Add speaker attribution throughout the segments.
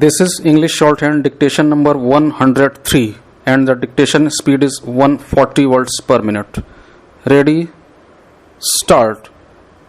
Speaker 1: This is English shorthand dictation number 103 and the dictation speed is 140 words per minute. Ready? Start.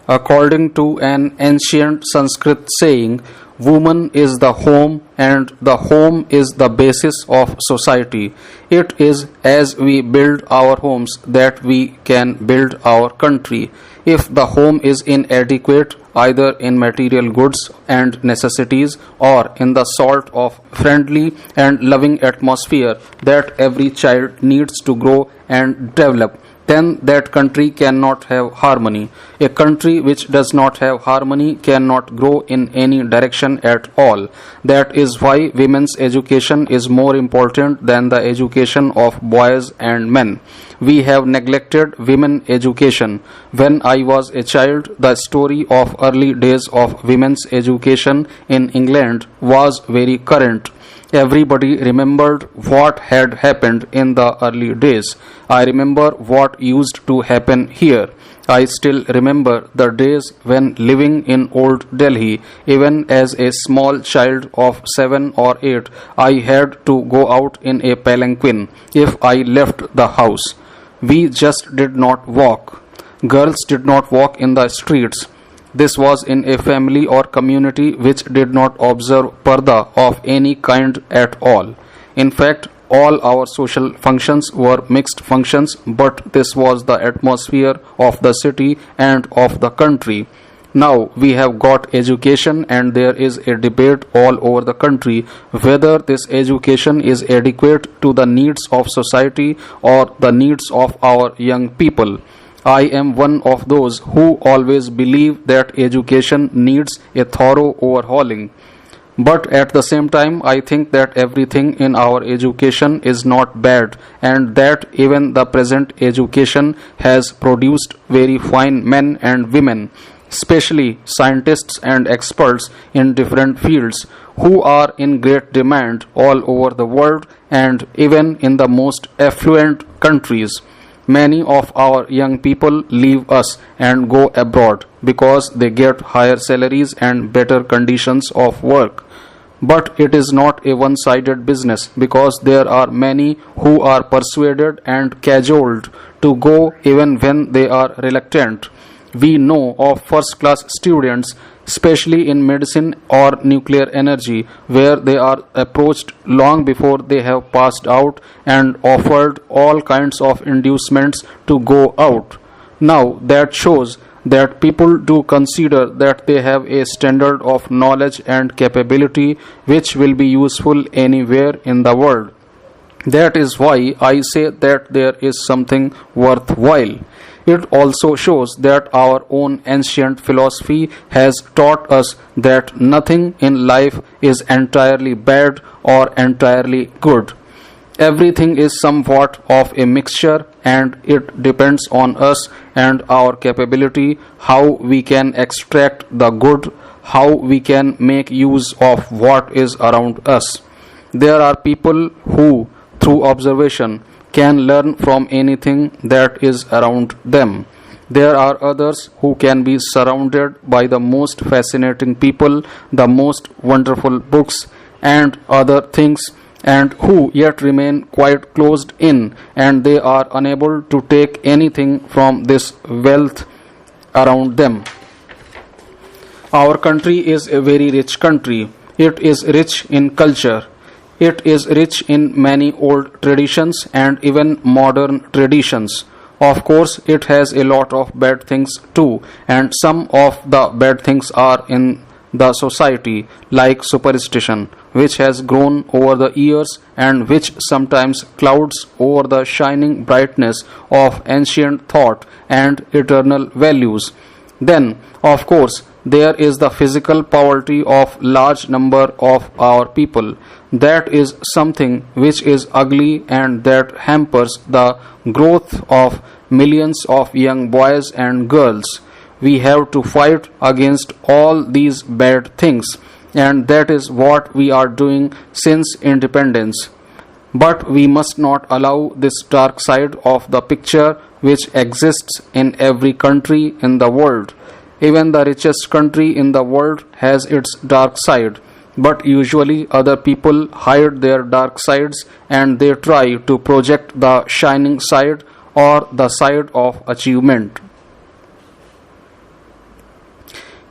Speaker 1: According to an ancient Sanskrit saying, woman is the home and the home is the basis of society. It is as we build our homes that we can build our country. If the home is inadequate, either in material goods and necessities or in the sort of friendly and loving atmosphere that every child needs to grow and develop, then that country cannot have harmony. A country which does not have harmony cannot grow in any direction at all. That is why women's education is more important than the education of boys and men. We have neglected women education. When I was a child, the story of early days of women's education in England was very current. Everybody remembered what had happened in the early days. I remember what used to happen here. I still remember the days when living in Old Delhi, even as a small child of 7 or 8, I had to go out in a palanquin if I left the house. We just did not walk. Girls did not walk in the streets. This was in a family or community which did not observe parda of any kind at all. In fact, all our social functions were mixed functions, but this was the atmosphere of the city and of the country. Now we have got education and there is a debate all over the country whether this education is adequate to the needs of society or the needs of our young people. I am one of those who always believe that education needs a thorough overhauling. But at the same time, I think that everything in our education is not bad and that even the present education has produced very fine men and women, especially scientists and experts in different fields who are in great demand all over the world and even in the most affluent countries. Many of our young people leave us and go abroad because they get higher salaries and better conditions of work. But it is not a one-sided business because there are many who are persuaded and cajoled to go even when they are reluctant. We know of first-class students, especially in medicine or nuclear energy, where they are approached long before they have passed out and offered all kinds of inducements to go out. Now that shows that people do consider that they have a standard of knowledge and capability which will be useful anywhere in the world. That is why I say that there is something worthwhile. It also shows that our own ancient philosophy has taught us that nothing in life is entirely bad or entirely good. Everything is somewhat of a mixture and it depends on us and our capability how we can extract the good, how we can make use of what is around us. There are people who, through observation, can learn from anything that is around them. There are others who can be surrounded by the most fascinating people, the most wonderful books and other things, and who yet remain quite closed in and they are unable to take anything from this wealth around them. Our country is a very rich country. It is rich in culture. It is rich in many old traditions and even modern traditions. Of course, it has a lot of bad things too, and some of the bad things are in the society, like superstition, which has grown over the years and which sometimes clouds over the shining brightness of ancient thought and eternal values. Then, of course, there is the physical poverty of large number of our people. That is something which is ugly and that hampers the growth of millions of young boys and girls. We have to fight against all these bad things, and that is what we are doing since independence. But we must not allow this dark side of the picture which exists in every country in the world. Even the richest country in the world has its dark side. but usually other people hide their dark sides and they try to project the shining side or the side of achievement.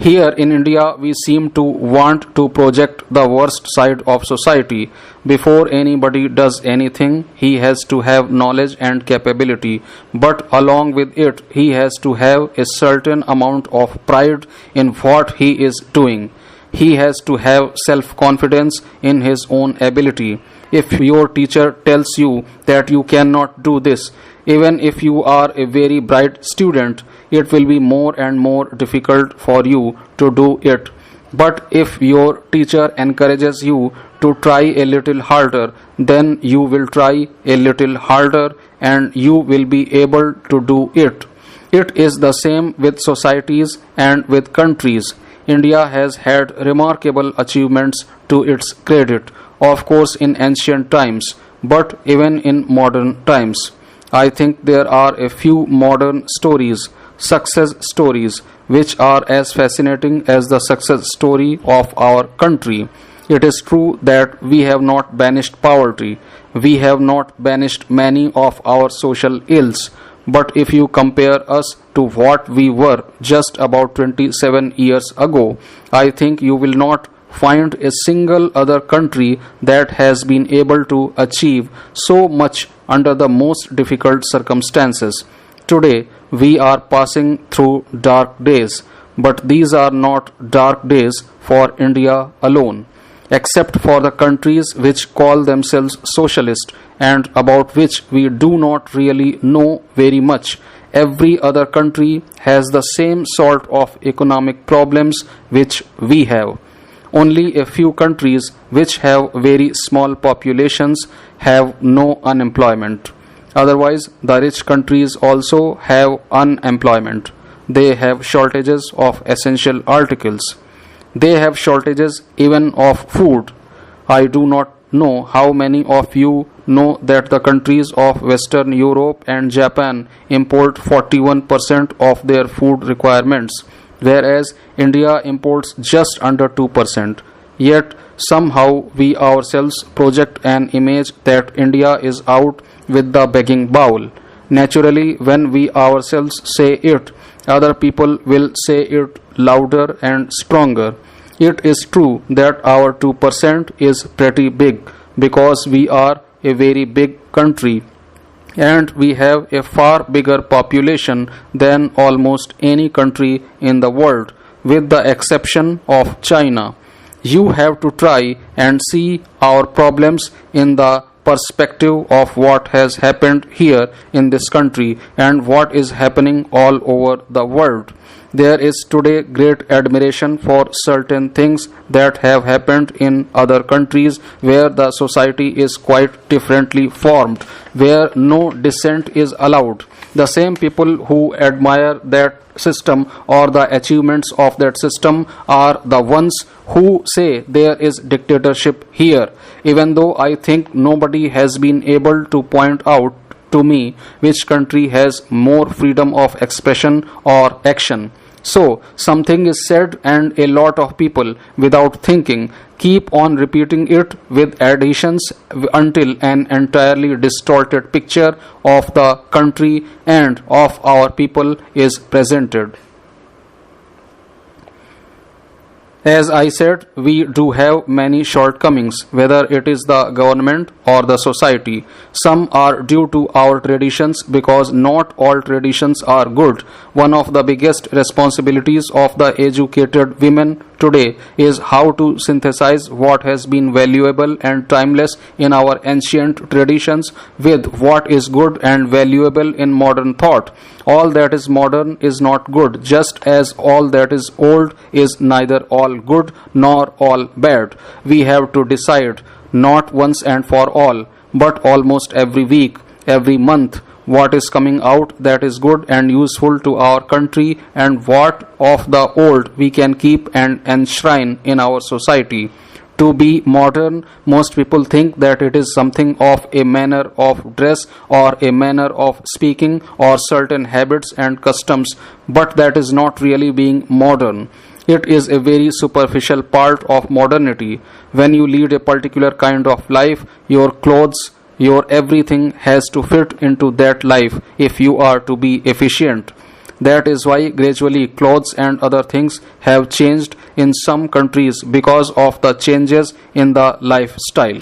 Speaker 1: Here in India, we seem to want to project the worst side of society. Before anybody does anything, he has to have knowledge and capability, but along with it, he has to have a certain amount of pride in what he is doing. He has to have self-confidence in his own ability. If your teacher tells you that you cannot do this, even if you are a very bright student, it will be more and more difficult for you to do it. But if your teacher encourages you to try a little harder, then you will try a little harder and you will be able to do it. It is the same with societies and with countries. India has had remarkable achievements to its credit, of course in ancient times, but even in modern times. I think there are a few modern stories, success stories, which are as fascinating as the success story of our country. It is true that we have not banished poverty, we have not banished many of our social ills, but if you compare us to what we were just about 27 years ago, I think you will not find a single other country that has been able to achieve so much under the most difficult circumstances. Today, we are passing through dark days, but these are not dark days for India alone. Except for the countries which call themselves socialist and about which we do not really know very much, every other country has the same sort of economic problems which we have. Only a few countries which have very small populations have no unemployment. Otherwise, the rich countries also have unemployment. They have shortages of essential articles. They have shortages even of food. I do not know how many of you know that the countries of Western Europe and Japan import 41% of their food requirements, whereas India imports just under 2%. Yet somehow we ourselves project an image that India is out with the begging bowl. Naturally, when we ourselves say it, other people will say it louder and stronger. It is true that our 2% is pretty big because we are a very big country and we have a far bigger population than almost any country in the world, with the exception of China. You have to try and see our problems in the perspective of what has happened here in this country and what is happening all over the world. There is today great admiration for certain things that have happened in other countries where the society is quite differently formed, where no dissent is allowed. The same people who admire that system or the achievements of that system are the ones who say there is dictatorship here, even though I think nobody has been able to point out to me which country has more freedom of expression or action. So, something is said and a lot of people, without thinking, keep on repeating it with additions until an entirely distorted picture of the country and of our people is presented. As I said, we do have many shortcomings, whether it is the government or the society. Some are due to our traditions because not all traditions are good. One of the biggest responsibilities of the educated women today is how to synthesize what has been valuable and timeless in our ancient traditions with what is good and valuable in modern thought. All that is modern is not good, just as all that is old is neither all good nor all bad. We have to decide, not once and for all, but almost every week, every month, what is coming out that is good and useful to our country and what of the old we can keep and enshrine in our society. To be modern, most people think that it is something of a manner of dress or a manner of speaking or certain habits and customs, but that is not really being modern. It is a very superficial part of modernity. When you lead a particular kind of life, your clothes, your everything has to fit into that life if you are to be efficient. That is why gradually clothes and other things have changed in some countries because of the changes in the lifestyle.